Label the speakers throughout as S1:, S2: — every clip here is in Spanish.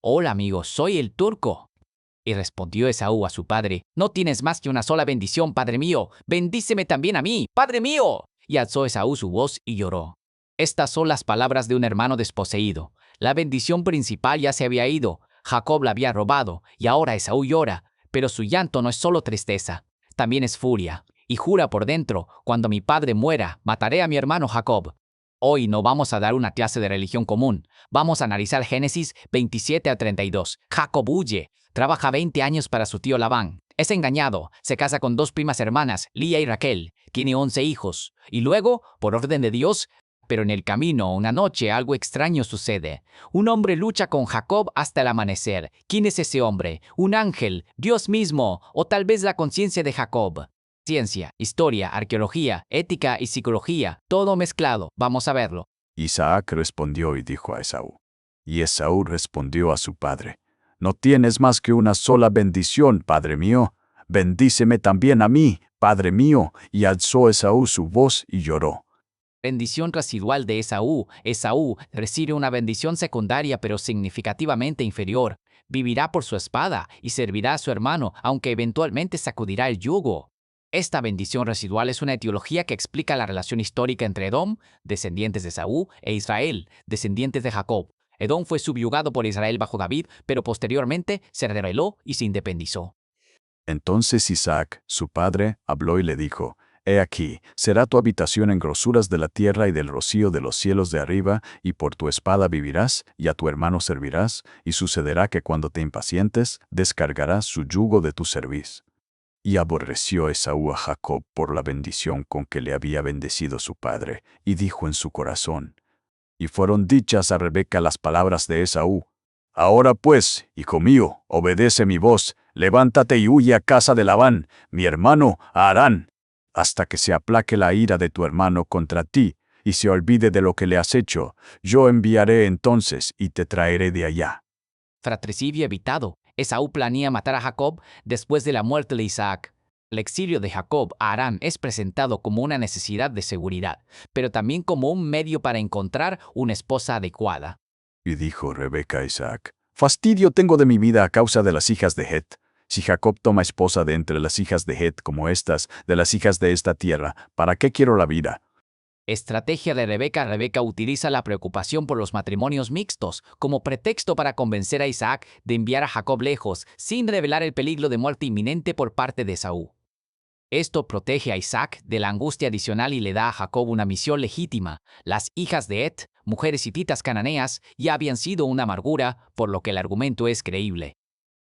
S1: Hola amigo, soy el turco. Y respondió Esaú a su padre, no tienes más que una sola bendición, padre mío, bendíceme también a mí, padre mío. Y alzó Esaú su voz y lloró. Estas son las palabras de un hermano desposeído. La bendición principal ya se había ido, Jacob la había robado, y ahora Esaú llora, pero su llanto no es solo tristeza, también es furia, y jura por dentro, cuando mi padre muera, mataré a mi hermano Jacob. Hoy no vamos a dar una clase de religión común, vamos a analizar Génesis 27 a 32. Jacob huye. Trabaja 20 años para su tío Labán. Es engañado, se casa con dos primas hermanas, Lía y Raquel. Tiene 11 hijos. Y luego, por orden de Dios, pero en el camino, una noche, algo extraño sucede. Un hombre lucha con Jacob hasta el amanecer. ¿Quién es ese hombre? ¿Un ángel? ¿Dios mismo? ¿O tal vez la conciencia de Jacob? Ciencia, historia, arqueología, ética y psicología, todo mezclado. Vamos a verlo.
S2: Isaac respondió y dijo a Esaú. Y Esaú respondió a su padre: No tienes más que una sola bendición, padre mío. Bendíceme también a mí, padre mío. Y alzó Esaú su voz y lloró.
S1: Bendición residual de Esaú. Esaú recibe una bendición secundaria pero significativamente inferior. Vivirá por su espada y servirá a su hermano, aunque eventualmente sacudirá el yugo. Esta bendición residual es una etiología que explica la relación histórica entre Edom, descendientes de Esaú, e Israel, descendientes de Jacob. Edom fue subyugado por Israel bajo David, pero posteriormente se rebeló y se independizó.
S2: Entonces Isaac, su padre, habló y le dijo: He aquí, será tu habitación en grosuras de la tierra y del rocío de los cielos de arriba, y por tu espada vivirás, y a tu hermano servirás, y sucederá que cuando te impacientes, descargarás su yugo de tu cerviz. Y aborreció Esaú a Jacob por la bendición con que le había bendecido su padre, y dijo en su corazón: Y fueron dichas a Rebeca las palabras de Esaú: Ahora pues, hijo mío, obedece mi voz, levántate y huye a casa de Labán, mi hermano, a Harán, hasta que se aplaque la ira de tu hermano contra ti, y se olvide de lo que le has hecho. Yo enviaré entonces y te traeré de allá.
S1: Fratricidio evitado. Esaú planea matar a Jacob después de la muerte de Isaac. El exilio de Jacob a Harán es presentado como una necesidad de seguridad, pero también como un medio para encontrar una esposa adecuada.
S2: Y dijo Rebeca a Isaac: Fastidio tengo de mi vida a causa de las hijas de Het. Si Jacob toma esposa de entre las hijas de Het como estas, de las hijas de esta tierra, ¿para qué quiero la vida?
S1: Estrategia de Rebeca. Rebeca utiliza la preocupación por los matrimonios mixtos como pretexto para convencer a Isaac de enviar a Jacob lejos, sin revelar el peligro de muerte inminente por parte de Esaú. Esto protege a Isaac de la angustia adicional y le da a Jacob una misión legítima. Las hijas de Et, mujeres hititas cananeas, ya habían sido una amargura, por lo que el argumento es creíble.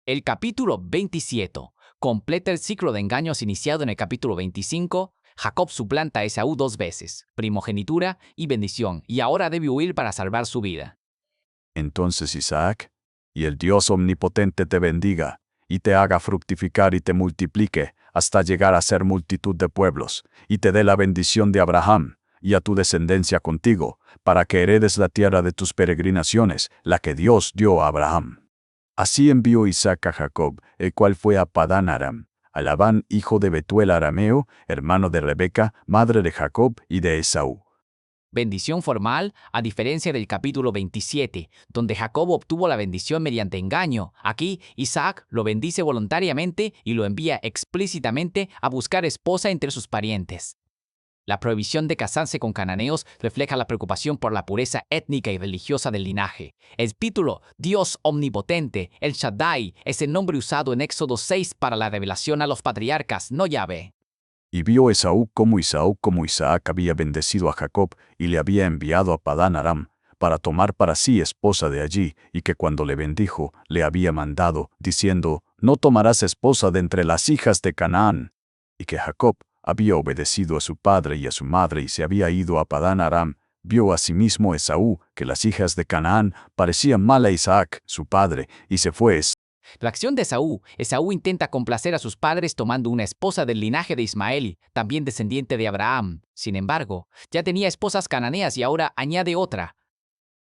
S1: El capítulo 27 completa el ciclo de engaños iniciado en el capítulo 25. Jacob suplanta a Esaú 2 veces, primogenitura y bendición, y ahora debe huir para salvar su vida.
S2: Entonces Isaac: Y el Dios omnipotente te bendiga, y te haga fructificar y te multiplique, hasta llegar a ser multitud de pueblos, y te dé la bendición de Abraham, y a tu descendencia contigo, para que heredes la tierra de tus peregrinaciones, la que Dios dio a Abraham. Así envió Isaac a Jacob, el cual fue a Padán Aram, a Labán, hijo de Betuel arameo, hermano de Rebeca, madre de Jacob y de Esaú.
S1: Bendición formal, a diferencia del capítulo 27, donde Jacob obtuvo la bendición mediante engaño. Aquí, Isaac lo bendice voluntariamente y lo envía explícitamente a buscar esposa entre sus parientes. La prohibición de casarse con cananeos refleja la preocupación por la pureza étnica y religiosa del linaje. El título Dios Omnipotente, el Shaddai, es el nombre usado en Éxodo 6 para la revelación a los patriarcas, no Yahvé.
S2: Y vio Esaú como Isaac había bendecido a Jacob y le había enviado a Padán Aram, para tomar para sí esposa de allí, y que cuando le bendijo, le había mandado, diciendo: No tomarás esposa de entre las hijas de Canaán. Y que Jacob había obedecido a su padre y a su madre y se había ido a Padán Aram. Vio asimismo Esaú que las hijas de Canaán parecían mal a Isaac, su padre, y se fue.
S1: La acción de Esaú. Esaú intenta complacer a sus padres tomando una esposa del linaje de Ismael, también descendiente de Abraham. Sin embargo, ya tenía esposas cananeas y ahora añade otra.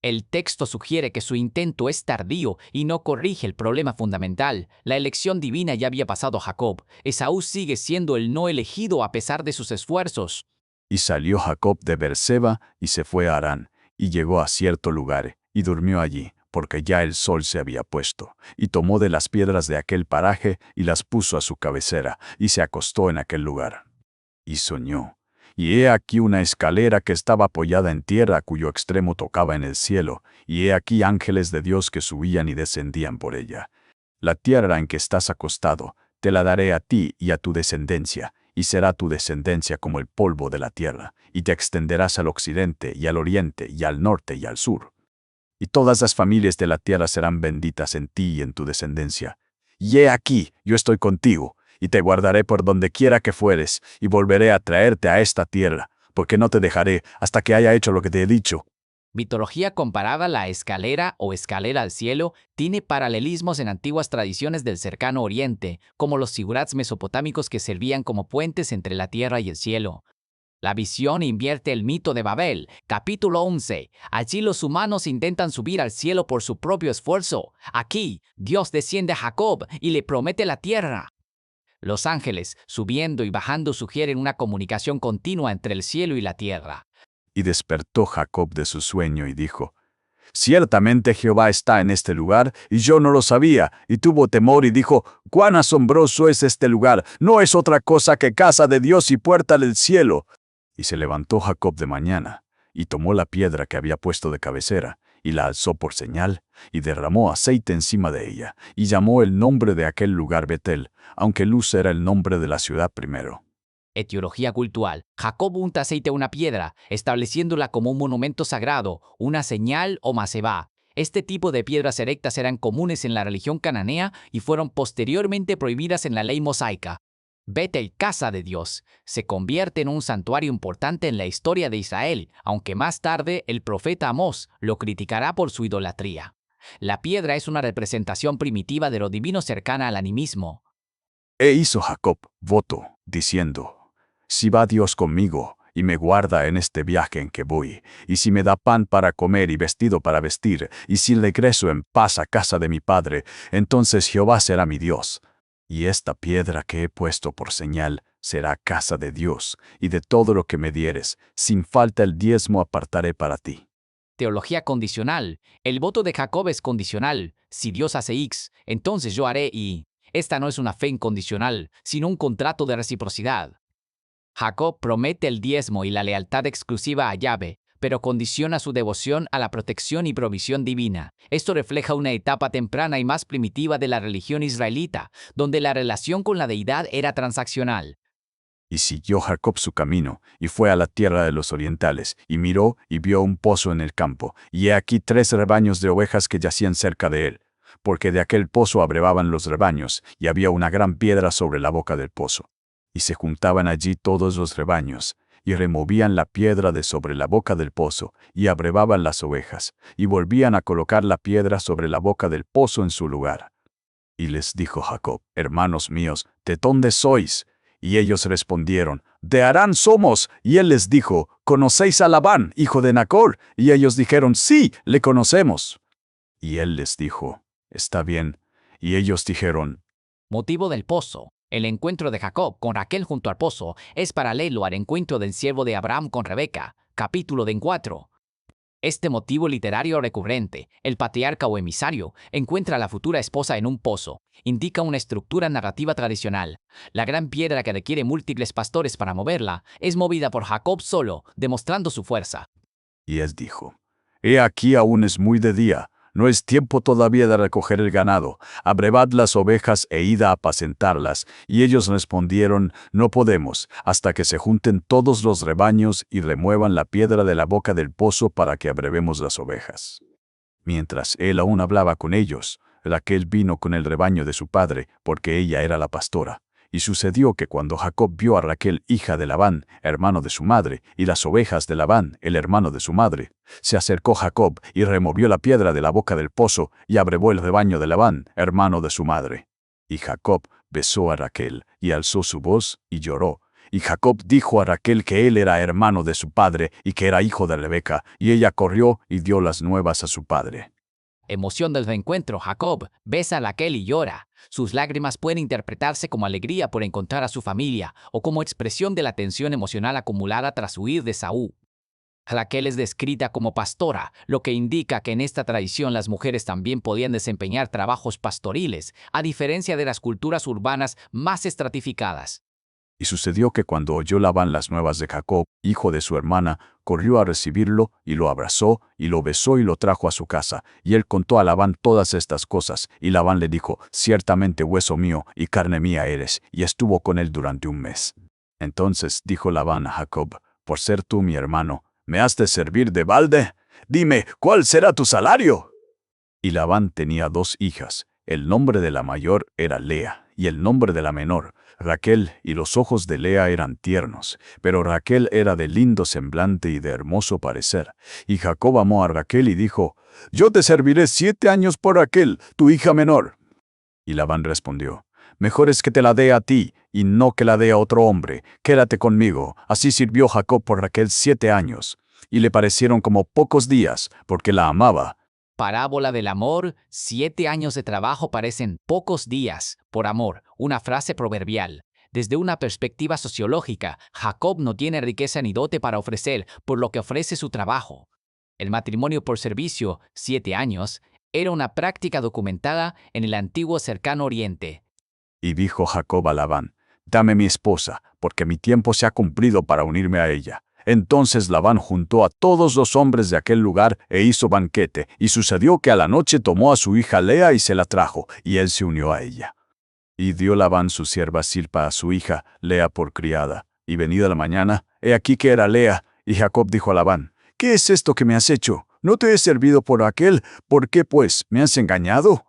S1: El texto sugiere que su intento es tardío y no corrige el problema fundamental. La elección divina ya había pasado a Jacob. Esaú sigue siendo el no elegido a pesar de sus esfuerzos.
S2: Y salió Jacob de Beerseba y se fue a Harán, y llegó a cierto lugar, y durmió allí, porque ya el sol se había puesto, y tomó de las piedras de aquel paraje y las puso a su cabecera, y se acostó en aquel lugar. Y soñó. Y he aquí una escalera que estaba apoyada en tierra, cuyo extremo tocaba en el cielo, y he aquí ángeles de Dios que subían y descendían por ella. La tierra en que estás acostado, te la daré a ti y a tu descendencia, y será tu descendencia como el polvo de la tierra, y te extenderás al occidente y al oriente y al norte y al sur. Y todas las familias de la tierra serán benditas en ti y en tu descendencia. Y he aquí, yo estoy contigo, y te guardaré por donde quiera que fueres, y volveré a traerte a esta tierra, porque no te dejaré hasta que haya hecho lo que te he dicho.
S1: Mitología comparada. La escalera o escalera al cielo tiene paralelismos en antiguas tradiciones del cercano oriente, como los sigurats mesopotámicos que servían como puentes entre la tierra y el cielo. La visión invierte el mito de Babel. Capítulo 11. Allí los humanos intentan subir al cielo por su propio esfuerzo. Aquí, Dios desciende a Jacob y le promete la tierra. Los ángeles, subiendo y bajando, sugieren una comunicación continua entre el cielo y la tierra.
S2: Y despertó Jacob de su sueño y dijo, ciertamente Jehová está en este lugar, y yo no lo sabía, y tuvo temor y dijo, cuán asombroso es este lugar, no es otra cosa que casa de Dios y puerta del cielo. Y se levantó Jacob de mañana, y tomó la piedra que había puesto de cabecera, y la alzó por señal, y derramó aceite encima de ella, y llamó el nombre de aquel lugar Betel, aunque Luz era el nombre de la ciudad primero.
S1: Etiología cultural. Jacob unta aceite a una piedra, estableciéndola como un monumento sagrado, una señal o masebá. Este tipo de piedras erectas eran comunes en la religión cananea y fueron posteriormente prohibidas en la ley mosaica. Betel, casa de Dios, se convierte en un santuario importante en la historia de Israel, aunque más tarde el profeta Amós lo criticará por su idolatría. La piedra es una representación primitiva de lo divino cercana al animismo.
S2: E hizo Jacob voto, diciendo, si va Dios conmigo, y me guarda en este viaje en que voy, y si me da pan para comer y vestido para vestir, y si regreso en paz a casa de mi padre, entonces Jehová será mi Dios. Y esta piedra que he puesto por señal será casa de Dios, y de todo lo que me dieres, sin falta el diezmo apartaré para ti.
S1: Teología condicional. El voto de Jacob es condicional. Si Dios hace X, entonces yo haré Y. Esta no es una fe incondicional, sino un contrato de reciprocidad. Jacob promete el diezmo y la lealtad exclusiva a Yahvé, pero condiciona su devoción a la protección y provisión divina. Esto refleja una etapa temprana y más primitiva de la religión israelita, donde la relación con la deidad era transaccional.
S2: Y siguió Jacob su camino, y fue a la tierra de los orientales, y miró y vio un pozo en el campo, y he aquí 3 rebaños de ovejas que yacían cerca de él, porque de aquel pozo abrevaban los rebaños, y había una gran piedra sobre la boca del pozo. Y se juntaban allí todos los rebaños, y removían la piedra de sobre la boca del pozo, y abrevaban las ovejas, y volvían a colocar la piedra sobre la boca del pozo en su lugar. Y les dijo Jacob, hermanos míos, ¿de dónde sois? Y ellos respondieron, de Harán somos. Y él les dijo, ¿conocéis a Labán, hijo de Nacor? Y ellos dijeron, sí, le conocemos. Y él les dijo, está bien. Y ellos dijeron,
S1: Motivo del pozo. El encuentro de Jacob con Raquel junto al pozo es paralelo al encuentro del siervo de Abraham con Rebeca, capítulo de 4. Este motivo literario recurrente, el patriarca o emisario, encuentra a la futura esposa en un pozo, indica una estructura narrativa tradicional. La gran piedra que requiere múltiples pastores para moverla es movida por Jacob solo, demostrando su fuerza.
S2: y él dijo, he aquí aún es muy de día, no es tiempo todavía de recoger el ganado, abrevad las ovejas e id a apacentarlas. Y ellos respondieron, no podemos, hasta que se junten todos los rebaños y remuevan la piedra de la boca del pozo para que abrevemos las ovejas. Mientras él aún hablaba con ellos, Raquel vino con el rebaño de su padre, porque ella era la pastora. Y sucedió que cuando Jacob vio a Raquel, hija de Labán, hermano de su madre, y las ovejas de Labán, el hermano de su madre, se acercó Jacob y removió la piedra de la boca del pozo y abrevó el rebaño de Labán, hermano de su madre. Y Jacob besó a Raquel y alzó su voz y lloró. Y Jacob dijo a Raquel que él era hermano de su padre y que era hijo de Rebeca, y ella corrió y dio las nuevas a su padre.
S1: Emoción del reencuentro. Jacob besa a Raquel y llora. Sus lágrimas pueden interpretarse como alegría por encontrar a su familia o como expresión de la tensión emocional acumulada tras huir de Saúl. Raquel es descrita como pastora, lo que indica que en esta tradición las mujeres también podían desempeñar trabajos pastoriles, a diferencia de las culturas urbanas más estratificadas.
S2: Y sucedió que cuando oyó Labán las nuevas de Jacob, hijo de su hermana, corrió a recibirlo, y lo abrazó, y lo besó y lo trajo a su casa. Y él contó a Labán todas estas cosas, y Labán le dijo, ciertamente hueso mío y carne mía eres, y estuvo con él durante un mes. Entonces dijo Labán a Jacob, por ser tú mi hermano, ¿me has de servir de balde? Dime, ¿cuál será tu salario? Y Labán tenía 2 hijas. El nombre de la mayor era Lea, y el nombre de la menor, Raquel, y los ojos de Lea eran tiernos, pero Raquel era de lindo semblante y de hermoso parecer. Y Jacob amó a Raquel y dijo, yo te serviré 7 años por Raquel, tu hija menor. Y Labán respondió, mejor es que te la dé a ti, y no que la dé a otro hombre. Quédate conmigo. Así sirvió Jacob por Raquel 7 años, y le parecieron como pocos días, porque la amaba.
S1: Parábola del amor, 7 años de trabajo parecen pocos días, por amor, una frase proverbial. Desde una perspectiva sociológica, Jacob no tiene riqueza ni dote para ofrecer, por lo que ofrece su trabajo. El matrimonio por servicio, 7 años, era una práctica documentada en el antiguo cercano oriente.
S2: Y dijo Jacob a Labán, dame mi esposa, porque mi tiempo se ha cumplido para unirme a ella. Entonces Labán juntó a todos los hombres de aquel lugar e hizo banquete, y sucedió que a la noche tomó a su hija Lea y se la trajo, y él se unió a ella. Y dio Labán su sierva Zilpa a su hija Lea por criada, y venida la mañana, he aquí que era Lea, y Jacob dijo a Labán, ¿qué es esto que me has hecho? ¿No te he servido por Raquel? ¿Por qué, pues, me has engañado?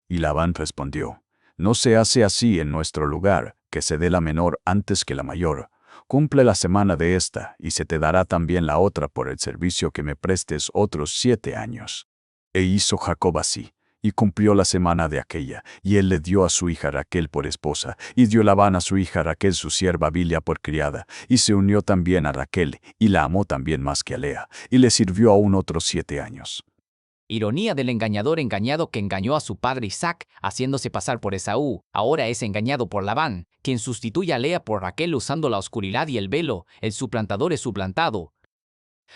S2: Y Labán respondió, no se hace así en nuestro lugar, que se dé la menor antes que la mayor. Cumple la semana de esta, y se te dará también la otra por el servicio que me prestes otros 7 años. E hizo Jacob así, y cumplió la semana de aquella, y él le dio a su hija Raquel por esposa, y dio Labán a su hija Raquel su sierva Bilha por criada, y se unió también a Raquel, y la amó también más que a Lea, y le sirvió aún otros 7 años.
S1: Ironía del engañador engañado que engañó a su padre Isaac, haciéndose pasar por Esaú, ahora es engañado por Labán, quien sustituye a Lea por Raquel usando la oscuridad y el velo, el suplantador es suplantado.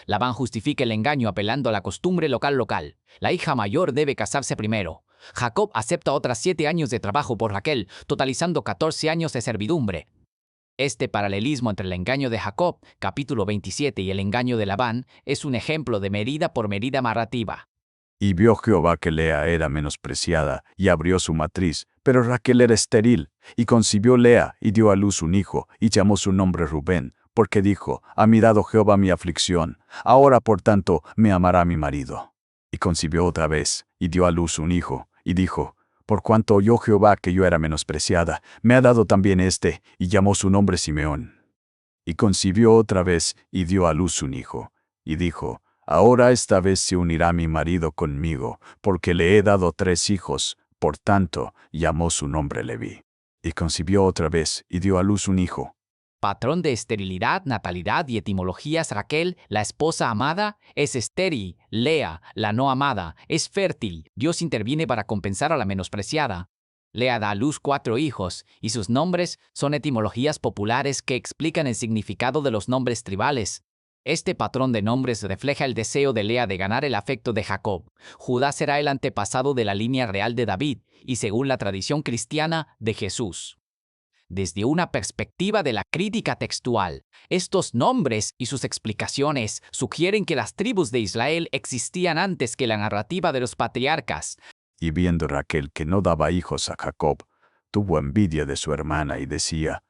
S1: Labán justifica el engaño apelando a la costumbre local. La hija mayor debe casarse primero. Jacob acepta otras 7 años de trabajo por Raquel, totalizando 14 años de servidumbre. Este paralelismo entre el engaño de Jacob, capítulo 27, y el engaño de Labán, es un ejemplo de medida por medida narrativa.
S2: Y vio Jehová que Lea era menospreciada, y abrió su matriz, pero Raquel era estéril, y concibió Lea, y dio a luz un hijo, y llamó su nombre Rubén, porque dijo, ha mirado Jehová mi aflicción, ahora por tanto me amará mi marido. Y concibió otra vez, y dio a luz un hijo, y dijo, por cuanto oyó Jehová que yo era menospreciada, me ha dado también este, y llamó su nombre Simeón. Y concibió otra vez, y dio a luz un hijo, y dijo, ahora esta vez se unirá mi marido conmigo, porque le he dado 3 hijos, por tanto, llamó su nombre Leví. Y concibió otra vez, y dio a luz un hijo.
S1: Patrón de esterilidad, natalidad y etimologías. Raquel, la esposa amada, es estéril. Lea, la no amada, es fértil. Dios interviene para compensar a la menospreciada. Lea da a luz 4 hijos, y sus nombres son etimologías populares que explican el significado de los nombres tribales. Este patrón de nombres refleja el deseo de Lea de ganar el afecto de Jacob. Judá será el antepasado de la línea real de David, y según la tradición cristiana, de Jesús. Desde una perspectiva de la crítica textual, estos nombres y sus explicaciones sugieren que las tribus de Israel existían antes que la narrativa de los patriarcas.
S2: Y viendo Raquel que no daba hijos a Jacob, tuvo envidia de su hermana y decía,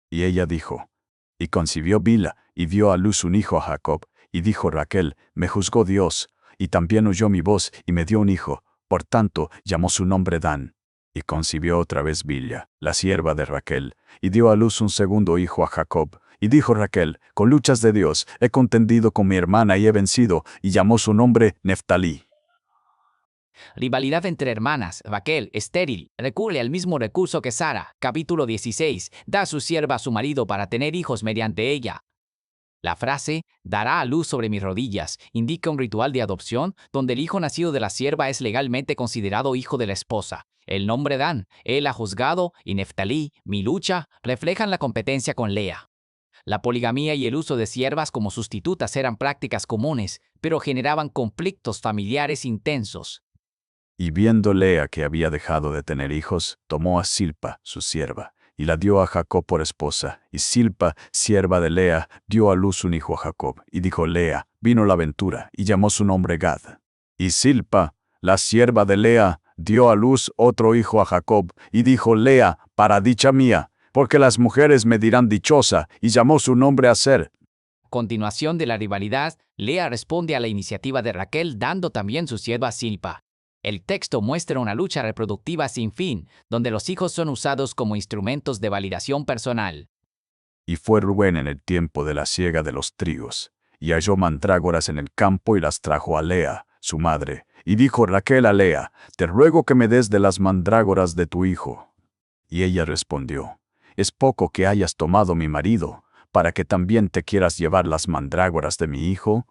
S2: y ella dijo, y concibió Bilha, y dio a luz un hijo a Jacob, y dijo Raquel, me juzgó Dios, y también oyó mi voz, y me dio un hijo, por tanto llamó su nombre Dan. Y concibió otra vez Bilha, la sierva de Raquel, y dio a luz un segundo hijo a Jacob. Y dijo Raquel, con luchas de Dios, he contendido con mi hermana y he vencido, y llamó su nombre Neftalí.
S1: Rivalidad entre hermanas. Raquel, estéril, recurre al mismo recurso que Sara. Capítulo 16. Da a su sierva a su marido para tener hijos mediante ella. La frase, dará a luz sobre mis rodillas, indica un ritual de adopción donde el hijo nacido de la sierva es legalmente considerado hijo de la esposa. El nombre Dan, él ha juzgado, y Neftalí, mi lucha, reflejan la competencia con Lea. La poligamía y el uso de siervas como sustitutas eran prácticas comunes, pero generaban conflictos familiares intensos.
S2: Y viendo Lea que había dejado de tener hijos, tomó a Silpa, su sierva, y la dio a Jacob por esposa. Y Silpa, sierva de Lea, dio a luz un hijo a Jacob. Y dijo Lea, vino la ventura, y llamó su nombre Gad. Y Silpa, la sierva de Lea, dio a luz otro hijo a Jacob, y dijo Lea, para dicha mía, porque las mujeres me dirán dichosa, y llamó su nombre Aser.
S1: Continuación de la rivalidad, Lea responde a la iniciativa de Raquel dando también su sierva Silpa. El texto muestra una lucha reproductiva sin fin, donde los hijos son usados como instrumentos de validación personal.
S2: Y fue Rubén en el tiempo de la siega de los trigos, y halló mandrágoras en el campo y las trajo a Lea, su madre. Y dijo Raquel a Lea, te ruego que me des de las mandrágoras de tu hijo. Y ella respondió, es poco que hayas tomado mi marido, para que también te quieras llevar las mandrágoras de mi hijo.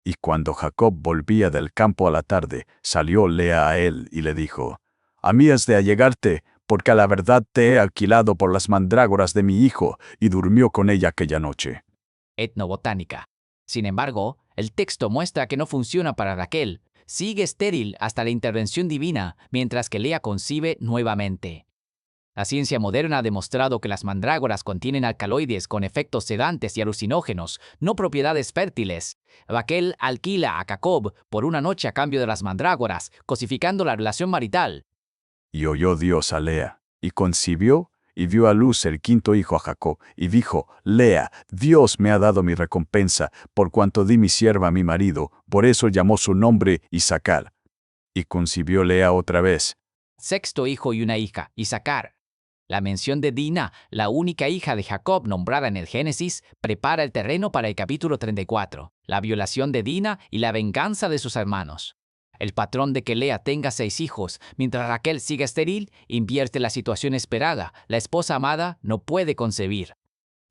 S2: Y cuando Jacob volvía del campo a la tarde, salió Lea a él y le dijo, a mí has de allegarte, porque a la verdad te he alquilado por las mandrágoras de mi hijo, y durmió con ella aquella noche.
S1: Etnobotánica. Sin embargo, el texto muestra que no funciona para Raquel. Sigue estéril hasta la intervención divina, mientras que Lea concibe nuevamente. La ciencia moderna ha demostrado que las mandrágoras contienen alcaloides con efectos sedantes y alucinógenos, no propiedades fértiles. Raquel alquila a Jacob por una noche a cambio de las mandrágoras, cosificando la relación marital.
S2: Y oyó Dios a Lea, y concibió, y dio a luz el quinto hijo a Jacob, y dijo, Lea, Dios me ha dado mi recompensa, por cuanto di mi sierva a mi marido, por eso llamó su nombre Isacar. Y concibió Lea otra vez.
S1: Sexto hijo y una hija, Isacar. La mención de Dina, la única hija de Jacob nombrada en el Génesis, prepara el terreno para el capítulo 34, la violación de Dina y la venganza de sus hermanos. El patrón de que Lea tenga 6 hijos, mientras Raquel siga estéril, invierte la situación esperada. La esposa amada no puede concebir.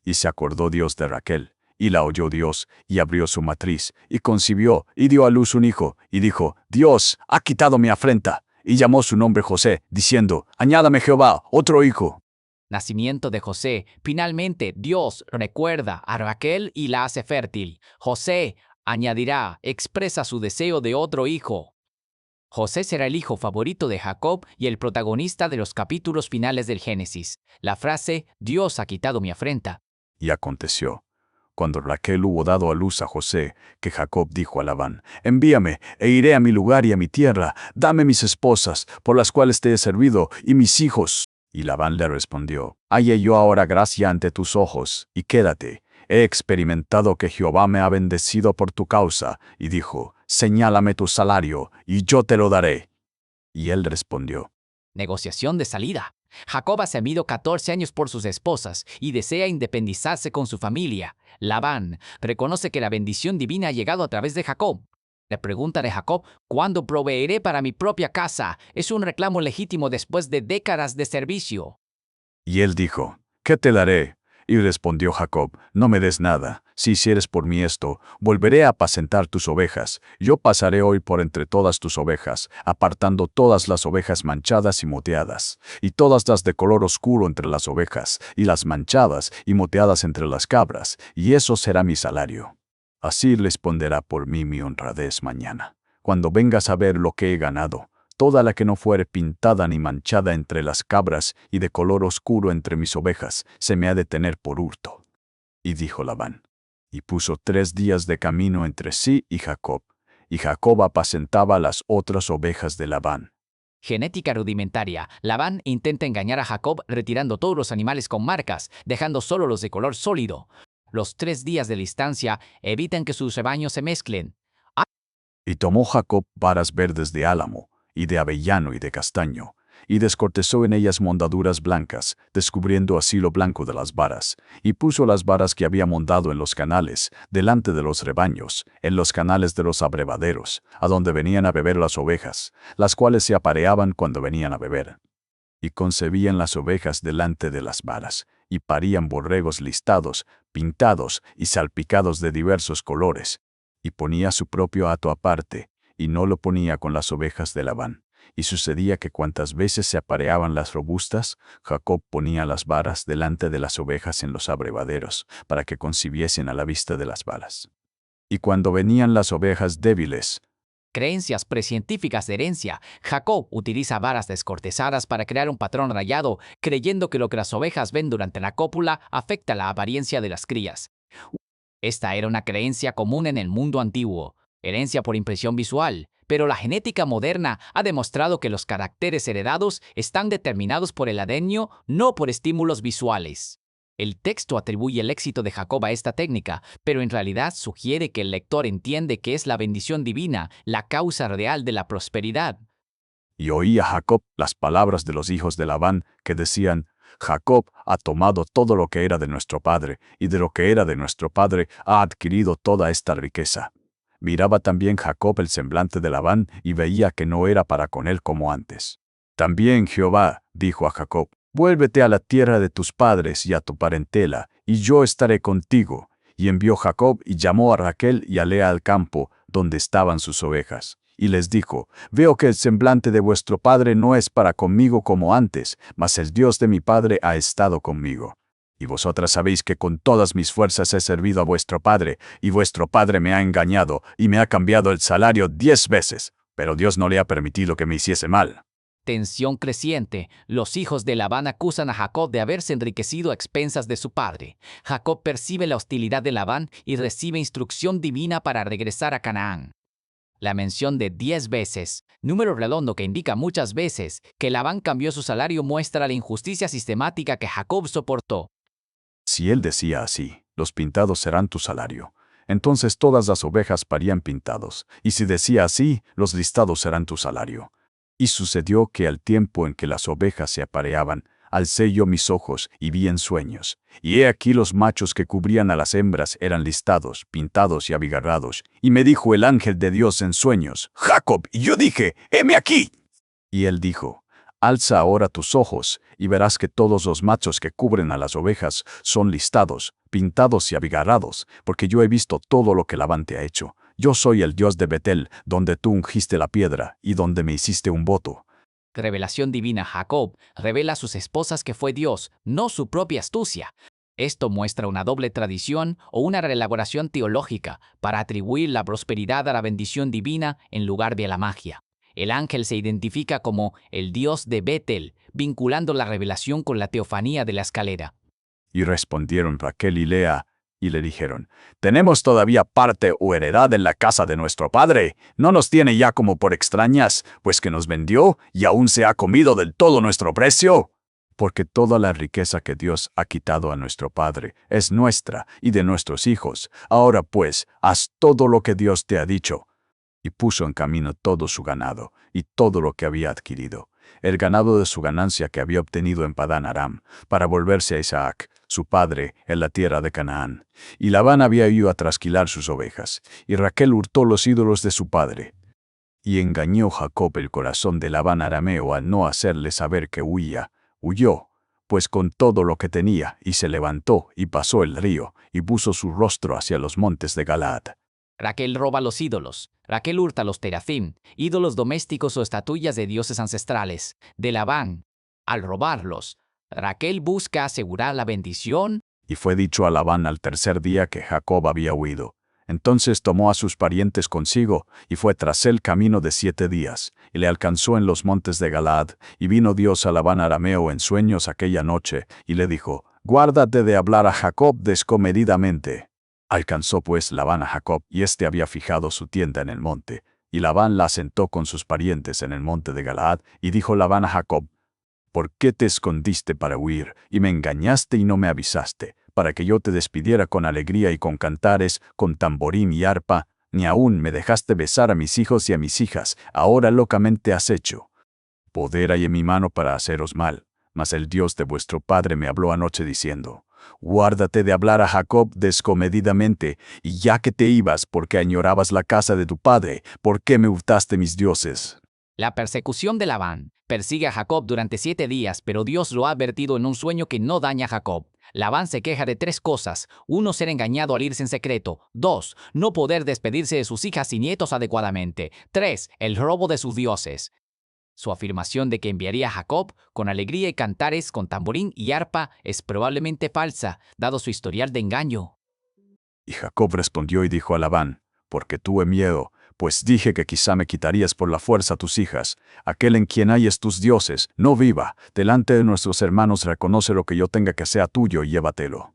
S2: Y se acordó Dios de Raquel, y la oyó Dios, y abrió su matriz, y concibió, y dio a luz un hijo, y dijo, Dios ha quitado mi afrenta. Y llamó su nombre José, diciendo, añádame Jehová otro hijo.
S1: Nacimiento de José. Finalmente, Dios recuerda a Raquel y la hace fértil. José añadirá, expresa su deseo de otro hijo. José será el hijo favorito de Jacob y el protagonista de los capítulos finales del Génesis. La frase, Dios ha quitado mi afrenta.
S2: Y aconteció, cuando Raquel hubo dado a luz a José, que Jacob dijo a Labán, envíame, e iré a mi lugar y a mi tierra, dame mis esposas, por las cuales te he servido, y mis hijos. Y Labán le respondió, halle yo ahora gracia ante tus ojos, y quédate. He experimentado que Jehová me ha bendecido por tu causa. Y dijo, señálame tu salario, y yo te lo daré. Y él respondió,
S1: Negociación de salida. Jacob ha servido 14 años por sus esposas y desea independizarse con su familia. Labán reconoce que la bendición divina ha llegado a través de Jacob. La pregunta de Jacob, ¿cuándo proveeré para mi propia casa? Es un reclamo legítimo después de décadas de servicio.
S2: y él dijo, ¿qué te daré? Y respondió Jacob, no me des nada. Si hicieres por mí esto, volveré a apacentar tus ovejas. Yo pasaré hoy por entre todas tus ovejas, apartando todas las ovejas manchadas y moteadas, y todas las de color oscuro entre las ovejas, y las manchadas y moteadas entre las cabras, y eso será mi salario. Así responderá por mí mi honradez mañana, cuando vengas a ver lo que he ganado. Toda la que no fuere pintada ni manchada entre las cabras y de color oscuro entre mis ovejas, se me ha de tener por hurto. Y dijo Labán, y puso 3 días de camino entre sí y Jacob apacentaba las otras ovejas de Labán.
S1: Genética rudimentaria. Labán intenta engañar a Jacob retirando todos los animales con marcas, dejando solo los de color sólido. Los 3 días de distancia evitan que sus rebaños se mezclen.
S2: Y tomó Jacob varas verdes de álamo, y de avellano y de castaño, y descortezó en ellas mondaduras blancas, descubriendo así lo blanco de las varas, y puso las varas que había mondado en los canales, delante de los rebaños, en los canales de los abrevaderos, a donde venían a beber las ovejas, las cuales se apareaban cuando venían a beber. Y concebían las ovejas delante de las varas, y parían borregos listados, pintados y salpicados de diversos colores, y ponía su propio hato aparte, y no lo ponía con las ovejas de Labán. Y sucedía que cuantas veces se apareaban las robustas, Jacob ponía las varas delante de las ovejas en los abrevaderos, para que concibiesen a la vista de las varas. Y cuando venían las ovejas débiles,
S1: Creencias precientíficas de herencia. Jacob utiliza varas descortezadas para crear un patrón rayado, creyendo que lo que las ovejas ven durante la cópula afecta la apariencia de las crías. Esta era una creencia común en el mundo antiguo, herencia por impresión visual, pero la genética moderna ha demostrado que los caracteres heredados están determinados por el ADN, no por estímulos visuales. El texto atribuye el éxito de Jacob a esta técnica, pero en realidad sugiere que el lector entiende que es la bendición divina la causa real de la prosperidad.
S2: y oía Jacob las palabras de los hijos de Labán, que decían: Jacob ha tomado todo lo que era de nuestro padre, y de lo que era de nuestro padre ha adquirido toda esta riqueza. Miraba también Jacob el semblante de Labán, y veía que no era para con él como antes. También Jehová dijo a Jacob: Vuélvete a la tierra de tus padres y a tu parentela, y yo estaré contigo. Y envió Jacob y llamó a Raquel y a Lea al campo, donde estaban sus ovejas. Y les dijo: Veo que el semblante de vuestro padre no es para conmigo como antes, mas el Dios de mi padre ha estado conmigo. Y vosotras sabéis que con todas mis fuerzas he servido a vuestro padre, y vuestro padre me ha engañado, y me ha cambiado el salario 10 veces, pero Dios no le ha permitido que me hiciese mal.
S1: Tensión creciente. Los hijos de Labán acusan a Jacob de haberse enriquecido a expensas de su padre. Jacob percibe la hostilidad de Labán y recibe instrucción divina para regresar a Canaán. La mención de 10 veces, número redondo que indica muchas veces que Labán cambió su salario, muestra la injusticia sistemática que Jacob soportó.
S2: Si él decía así: Los pintados serán tu salario, entonces todas las ovejas parían pintados, y si decía así: Los listados serán tu salario. Y sucedió que al tiempo en que las ovejas se apareaban, alcé yo mis ojos y vi en sueños, y he aquí los machos que cubrían a las hembras eran listados, pintados y abigarrados, y me dijo el ángel de Dios en sueños: Jacob. Y yo dije: heme aquí. Y él dijo: Alza ahora tus ojos, y verás que todos los machos que cubren a las ovejas son listados, pintados y abigarrados, porque yo he visto todo lo que Labán te ha hecho. Yo soy el Dios de Betel, donde tú ungiste la piedra, y donde me hiciste un voto.
S1: Revelación divina. Jacob revela a sus esposas que fue Dios, no su propia astucia. Esto muestra una doble tradición o una reelaboración teológica para atribuir la prosperidad a la bendición divina en lugar de a la magia. El ángel se identifica como el Dios de Betel, vinculando la revelación con la teofanía de la escalera.
S2: Y respondieron Raquel y Lea, y le dijeron: Tenemos todavía parte o heredad en la casa de nuestro padre. No nos tiene ya como por extrañas, pues que nos vendió y aún se ha comido del todo nuestro precio. Porque toda la riqueza que Dios ha quitado a nuestro padre es nuestra y de nuestros hijos. Ahora pues, haz todo lo que Dios te ha dicho. Y puso en camino todo su ganado y todo lo que había adquirido, el ganado de su ganancia que había obtenido en Padán Aram, para volverse a Isaac, su padre, en la tierra de Canaán. Y Labán había ido a trasquilar sus ovejas, y Raquel hurtó los ídolos de su padre. Y engañó Jacob el corazón de Labán arameo al no hacerle saber que huía. Huyó, pues con todo lo que tenía, y se levantó, y pasó el río, y puso su rostro hacia los montes de Galaad.
S1: Raquel roba los ídolos. Raquel hurta los terafim, ídolos domésticos o estatuillas de dioses ancestrales, de Labán. Al robarlos, Raquel busca asegurar la bendición.
S2: Y fue dicho a Labán al tercer día que Jacob había huido. Entonces tomó a sus parientes consigo, y fue tras él camino de 7 días, y le alcanzó en los montes de Galaad. Y vino Dios a Labán arameo en sueños aquella noche, y le dijo: Guárdate de hablar a Jacob descomedidamente. Alcanzó pues Labán a Jacob, y éste había fijado su tienda en el monte. Y Labán la asentó con sus parientes en el monte de Galaad, y dijo Labán a Jacob: ¿Por qué te escondiste para huir, y me engañaste y no me avisaste, para que yo te despidiera con alegría y con cantares, con tamborín y arpa? Ni aún me dejaste besar a mis hijos y a mis hijas, ahora locamente has hecho. Poder hay en mi mano para haceros mal, mas el Dios de vuestro padre me habló anoche diciendo: Guárdate de hablar a Jacob descomedidamente, y ya que te ibas porque añorabas la casa de tu padre, ¿por qué me hurtaste mis dioses?
S1: La persecución de Labán persigue a Jacob durante 7 días, pero Dios lo ha advertido en un sueño que no daña a Jacob. Labán se queja de 3 cosas: 1, ser engañado al irse en secreto; 2, no poder despedirse de sus hijas y nietos adecuadamente; 3, el robo de sus dioses. Su afirmación de que enviaría a Jacob con alegría y cantares con tamborín y arpa es probablemente falsa, dado su historial de engaño.
S2: Y Jacob respondió y dijo a Labán, porque tuve miedo, pues dije que quizá me quitarías por la fuerza tus hijas. Aquel en quien hayes tus dioses, no viva. Delante de nuestros hermanos reconoce lo que yo tenga que sea tuyo y llévatelo.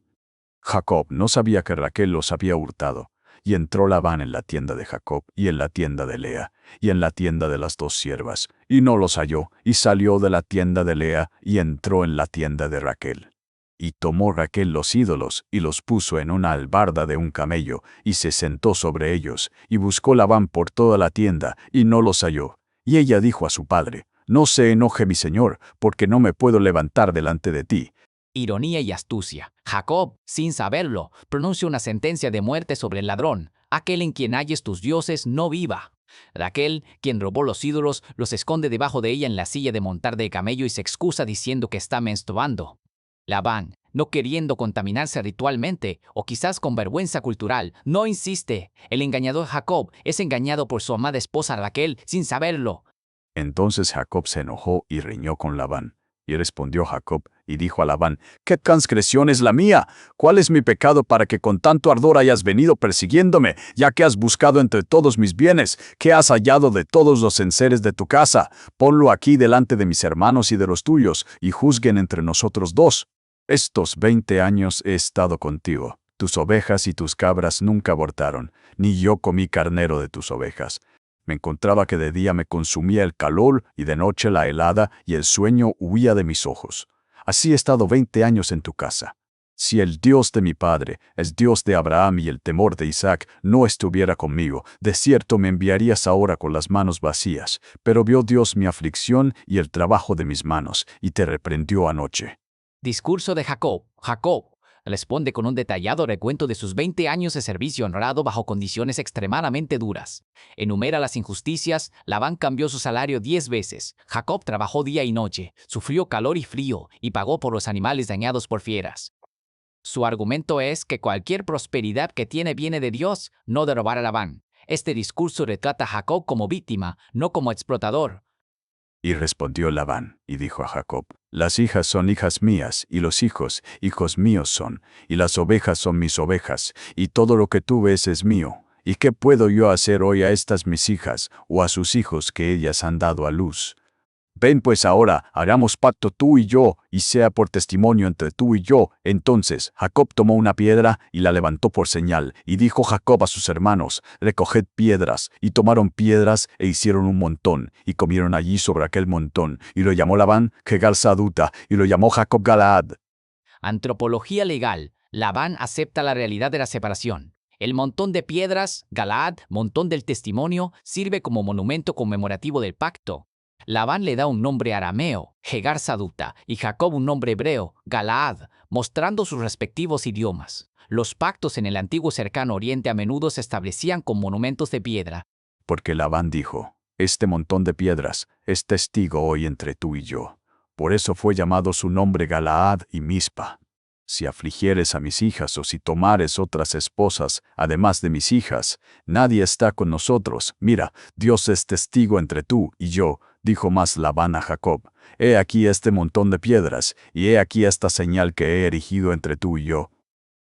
S2: Jacob no sabía que Raquel los había hurtado. Y entró Labán en la tienda de Jacob, y en la tienda de Lea, y en la tienda de las dos siervas, y no los halló, y salió de la tienda de Lea, y entró en la tienda de Raquel. Y tomó Raquel los ídolos, y los puso en una albarda de un camello, y se sentó sobre ellos, y buscó Labán por toda la tienda, y no los halló. Y ella dijo a su padre, no se enoje mi señor, porque no me puedo levantar delante de ti.
S1: Ironía y astucia. Jacob, sin saberlo, pronuncia una sentencia de muerte sobre el ladrón. Aquel en quien halles tus dioses no viva. Raquel, quien robó los ídolos, los esconde debajo de ella en la silla de montar de camello y se excusa diciendo que está menstruando. Labán, no queriendo contaminarse ritualmente, o quizás con vergüenza cultural, no insiste. El engañador Jacob es engañado por su amada esposa Raquel sin saberlo.
S2: Entonces Jacob se enojó y riñó con Labán. Y respondió Jacob y dijo a Labán, ¿qué transgresión es la mía? ¿Cuál es mi pecado para que con tanto ardor hayas venido persiguiéndome, ya que has buscado entre todos mis bienes? ¿Qué has hallado de todos los enseres de tu casa? Ponlo aquí delante de mis hermanos y de los tuyos, y juzguen entre nosotros dos. Estos 20 años he estado contigo. Tus ovejas y tus cabras nunca abortaron, ni yo comí carnero de tus ovejas. Me encontraba que de día me consumía el calor y de noche la helada y el sueño huía de mis ojos. Así he estado 20 años en tu casa. Si el Dios de mi padre, el Dios de Abraham y el temor de Isaac no estuviera conmigo, de cierto me enviarías ahora con las manos vacías. Pero vio Dios mi aflicción y el trabajo de mis manos, y te reprendió anoche.
S1: Discurso de Jacob. Jacob responde con un detallado recuento de sus 20 años de servicio honrado bajo condiciones extremadamente duras. Enumera las injusticias. Labán cambió su salario 10 veces. Jacob trabajó día y noche, sufrió calor y frío, y pagó por los animales dañados por fieras. Su argumento es que cualquier prosperidad que tiene viene de Dios, no de robar a Labán. Este discurso retrata a Jacob como víctima, no como explotador.
S2: Y respondió Labán, y dijo a Jacob, las hijas son hijas mías, y los hijos, hijos míos son, y las ovejas son mis ovejas, y todo lo que tú ves es mío. ¿Y qué puedo yo hacer hoy a estas mis hijas, o a sus hijos que ellas han dado a luz? Ven pues ahora, hagamos pacto tú y yo, y sea por testimonio entre tú y yo. Entonces Jacob tomó una piedra y la levantó por señal, y dijo Jacob a sus hermanos, recoged piedras, y tomaron piedras e hicieron un montón, y comieron allí sobre aquel montón, y lo llamó Labán Jegar Saduta, y lo llamó Jacob Galaad.
S1: Antropología legal. Labán acepta la realidad de la separación. El montón de piedras, Galaad, montón del testimonio, sirve como monumento conmemorativo del pacto. Labán le da un nombre arameo, Jegar Saduta, y Jacob un nombre hebreo, Galaad, mostrando sus respectivos idiomas. Los pactos en el antiguo cercano oriente a menudo se establecían con monumentos de piedra.
S2: Porque Labán dijo, este montón de piedras es testigo hoy entre tú y yo. Por eso fue llamado su nombre Galaad y Mispa. Si afligieres a mis hijas o si tomares otras esposas, además de mis hijas, nadie está con nosotros. Mira, Dios es testigo entre tú y yo, dijo más Labán a Jacob. He aquí este montón de piedras, y he aquí esta señal que he erigido entre tú y yo.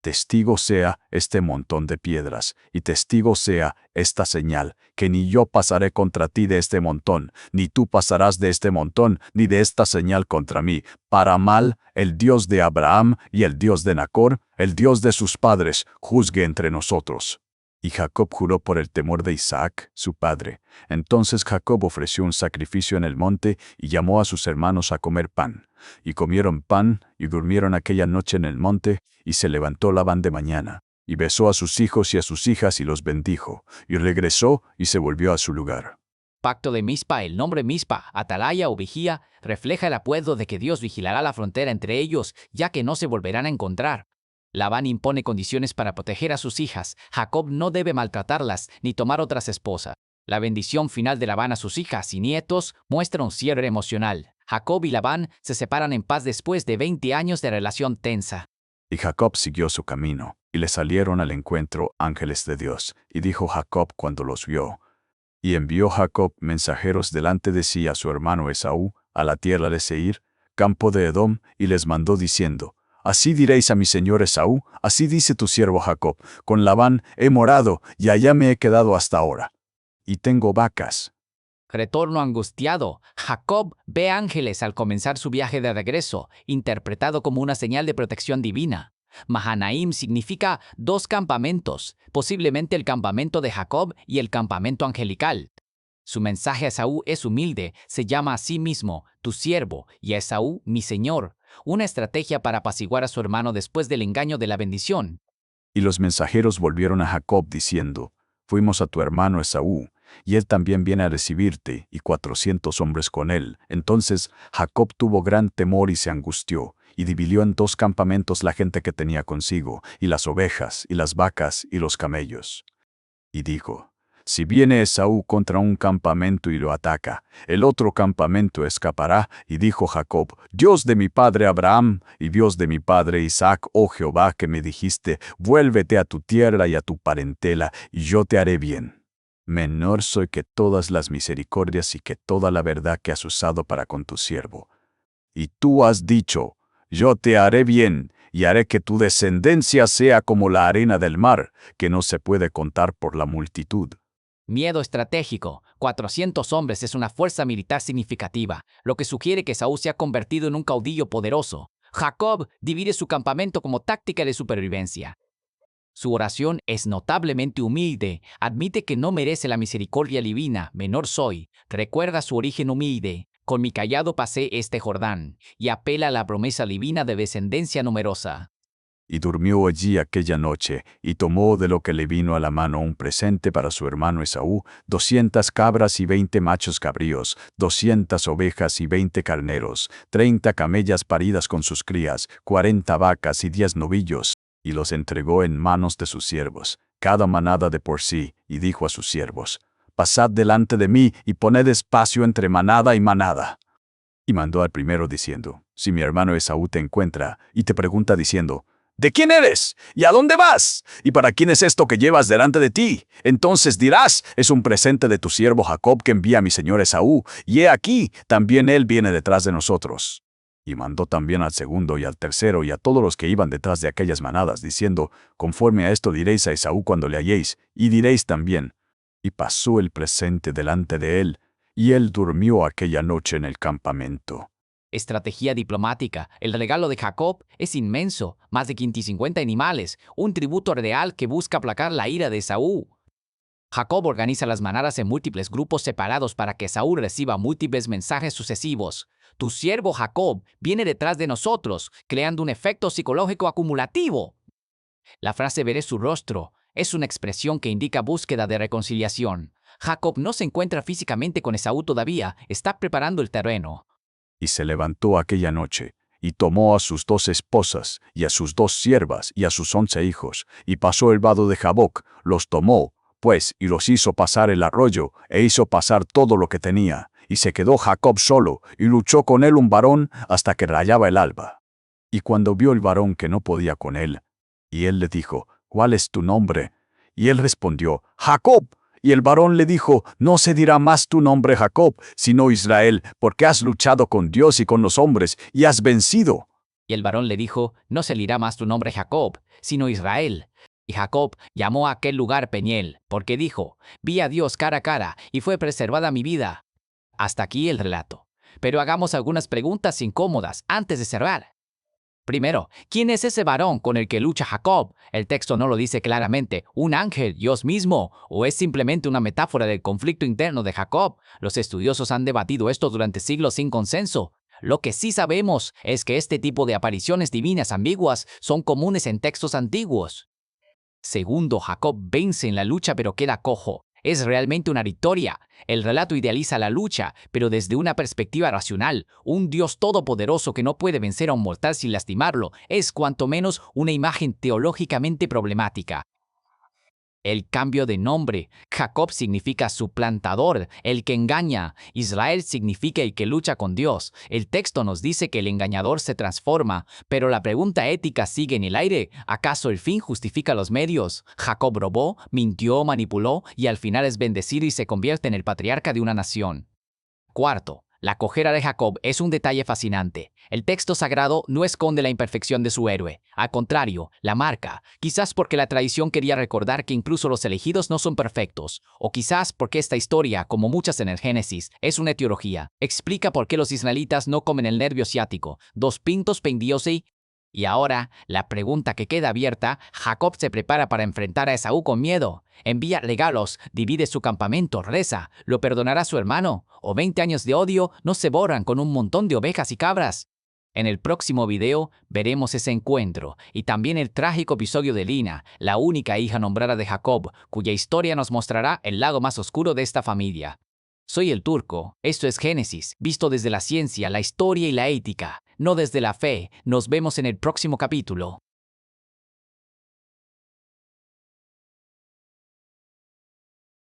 S2: Testigo sea este montón de piedras, y testigo sea esta señal, que ni yo pasaré contra ti de este montón, ni tú pasarás de este montón, ni de esta señal contra mí, para mal, el Dios de Abraham y el Dios de Nacor, el Dios de sus padres, juzgue entre nosotros. Y Jacob juró por el temor de Isaac, su padre. Entonces Jacob ofreció un sacrificio en el monte y llamó a sus hermanos a comer pan. Y comieron pan y durmieron aquella noche en el monte, y se levantó Labán de mañana, y besó a sus hijos y a sus hijas y los bendijo, y regresó y se volvió a su lugar.
S1: Pacto de Mispa. El nombre Mispa, atalaya o vigía, refleja el acuerdo de que Dios vigilará la frontera entre ellos, ya que no se volverán a encontrar. Labán impone condiciones para proteger a sus hijas. Jacob no debe maltratarlas ni tomar otras esposas. La bendición final de Labán a sus hijas y nietos muestra un cierre emocional. Jacob y Labán se separan en paz después de 20 años de relación tensa.
S2: Y Jacob siguió su camino, y le salieron al encuentro ángeles de Dios. Y dijo Jacob cuando los vio, Y envió Jacob mensajeros delante de sí a su hermano Esaú, a la tierra de Seir, campo de Edom, y les mandó diciendo: Así diréis a mi señor Esaú, así dice tu siervo Jacob, con Labán he morado, y allá me he quedado hasta ahora. Y tengo vacas.
S1: Retorno angustiado. Jacob ve ángeles al comenzar su viaje de regreso, interpretado como una señal de protección divina. Mahanaim significa 2 campamentos, posiblemente el campamento de Jacob y el campamento angelical. Su mensaje a Esaú es humilde, se llama a sí mismo, tu siervo, y a Esaú, mi señor, una estrategia para apaciguar a su hermano después del engaño de la bendición.
S2: Y los mensajeros volvieron a Jacob diciendo: Fuimos a tu hermano Esaú, y él también viene a recibirte, y 400 hombres con él. Entonces Jacob tuvo gran temor y se angustió, y dividió en 2 campamentos la gente que tenía consigo, y las ovejas, y las vacas, y los camellos. Y dijo: Si viene Esaú contra un campamento y lo ataca, el otro campamento escapará. Y dijo Jacob: Dios de mi padre Abraham y Dios de mi padre Isaac, oh Jehová, que me dijiste: Vuélvete a tu tierra y a tu parentela, y yo te haré bien. Menor soy que todas las misericordias y que toda la verdad que has usado para con tu siervo. Y tú has dicho: Yo te haré bien, y haré que tu descendencia sea como la arena del mar, que no se puede contar por la multitud.
S1: Miedo estratégico. 400 hombres es una fuerza militar significativa, lo que sugiere que Esaú se ha convertido en un caudillo poderoso. Jacob divide su campamento como táctica de supervivencia. Su oración es notablemente humilde, admite que no merece la misericordia divina, menor soy, recuerda su origen humilde, con mi cayado pasé este Jordán, y apela a la promesa divina de descendencia numerosa.
S2: Y durmió allí aquella noche, y tomó de lo que le vino a la mano un presente para su hermano Esaú: 200 cabras y 20 machos cabríos, 200 ovejas y 20 carneros, 30 camellas paridas con sus crías, 40 vacas y 10 novillos, y los entregó en manos de sus siervos, cada manada de por sí, y dijo a sus siervos: Pasad delante de mí, y poned espacio entre manada y manada. Y mandó al primero diciendo: Si mi hermano Esaú te encuentra, y te pregunta diciendo: ¿De quién eres? ¿Y a dónde vas? ¿Y para quién es esto que llevas delante de ti? Entonces dirás: Es un presente de tu siervo Jacob que envía a mi señor Esaú, y he aquí, también él viene detrás de nosotros. Y mandó también al segundo y al tercero y a todos los que iban detrás de aquellas manadas, diciendo: Conforme a esto diréis a Esaú cuando le halléis, y diréis también: Y pasó el presente delante de él, y él durmió aquella noche en el campamento.
S1: Estrategia diplomática. El regalo de Jacob es inmenso, más de 550 animales, un tributo real que busca aplacar la ira de Esaú. Jacob organiza las manadas en múltiples grupos separados para que Esaú reciba múltiples mensajes sucesivos. Tu siervo Jacob viene detrás de nosotros, creando un efecto psicológico acumulativo. La frase veré su rostro es una expresión que indica búsqueda de reconciliación. Jacob no se encuentra físicamente con Esaú todavía, está preparando el terreno.
S2: Y se levantó aquella noche, y tomó a sus 2 esposas, y a sus 2 siervas, y a sus 11 hijos, y pasó el vado de Jaboc, los tomó, pues, y los hizo pasar el arroyo, e hizo pasar todo lo que tenía. Y se quedó Jacob solo, y luchó con él un varón hasta que rayaba el alba. Y cuando vio el varón que no podía con él, y él le dijo: ¿Cuál es tu nombre? Y él respondió: Jacob. Y el varón le dijo: No se dirá más tu nombre Jacob, sino Israel, porque has luchado con Dios y con los hombres, y has vencido.
S1: Y el varón le dijo: No se le dirá más tu nombre Jacob, sino Israel. Y Jacob llamó a aquel lugar Peniel, porque dijo: Vi a Dios cara a cara, y fue preservada mi vida. Hasta aquí el relato. Pero hagamos algunas preguntas incómodas antes de cerrar. Primero, ¿quién es ese varón con el que lucha Jacob? El texto no lo dice claramente. ¿Un ángel, Dios mismo? ¿O es simplemente una metáfora del conflicto interno de Jacob? Los estudiosos han debatido esto durante siglos sin consenso. Lo que sí sabemos es que este tipo de apariciones divinas ambiguas son comunes en textos antiguos. Segundo, Jacob vence en la lucha pero queda cojo. Es realmente una victoria. El relato idealiza la lucha, pero desde una perspectiva racional. Un Dios todopoderoso que no puede vencer a un mortal sin lastimarlo es cuanto menos una imagen teológicamente problemática. El cambio de nombre. Jacob significa suplantador, el que engaña. Israel significa el que lucha con Dios. El texto nos dice que el engañador se transforma, pero la pregunta ética sigue en el aire. ¿Acaso el fin justifica los medios? Jacob robó, mintió, manipuló y al final es bendecido y se convierte en el patriarca de una nación. Cuarto, la cojera de Jacob es un detalle fascinante. El texto sagrado no esconde la imperfección de su héroe. Al contrario, la marca. Quizás porque la tradición quería recordar que incluso los elegidos no son perfectos. O quizás porque esta historia, como muchas en el Génesis, es una etiología. Explica por qué los israelitas no comen el nervio ciático. Dos pintos pendiosi. Y ahora, la pregunta que queda abierta, Jacob se prepara para enfrentar a Esaú con miedo. Envía regalos, divide su campamento, reza, ¿lo perdonará su hermano? ¿O 20 años de odio no se borran con un montón de ovejas y cabras? En el próximo video veremos ese encuentro y también el trágico episodio de Lina, la única hija nombrada de Jacob, cuya historia nos mostrará el lado más oscuro de esta familia. Soy el Turco, esto es Génesis, visto desde la ciencia, la historia y la ética, no desde la fe. Nos vemos en el próximo capítulo.